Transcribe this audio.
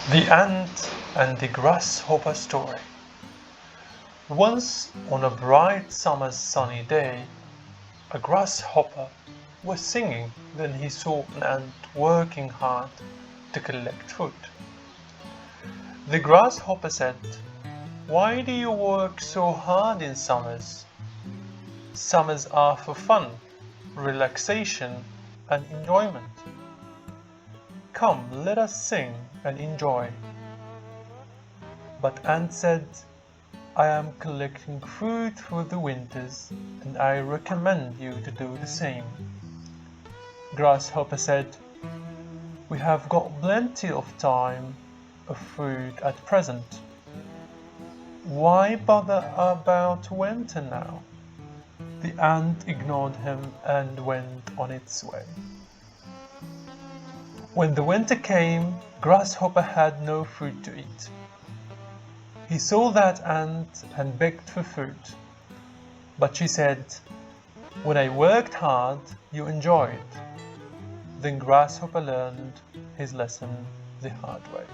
The Ant and the Grasshopper Story. Once on a bright summer's sunny day, a grasshopper was singing when he saw an ant working hard to collect food. The grasshopper said, "Why do you work so hard in summers? Summers are for fun, relaxation, and enjoyment. Come, let us sing and enjoy." But Ant said, "I am collecting food for the winters, and I recommend you to do the same." Grasshopper said, "We have got plenty of time of food at present. Why bother about winter now?" The ant ignored him and went on its way. When the winter came, Grasshopper had no food to eat. He saw that ant and begged for food. But she said, "When I worked hard, you enjoyed." Then Grasshopper learned his lesson the hard way.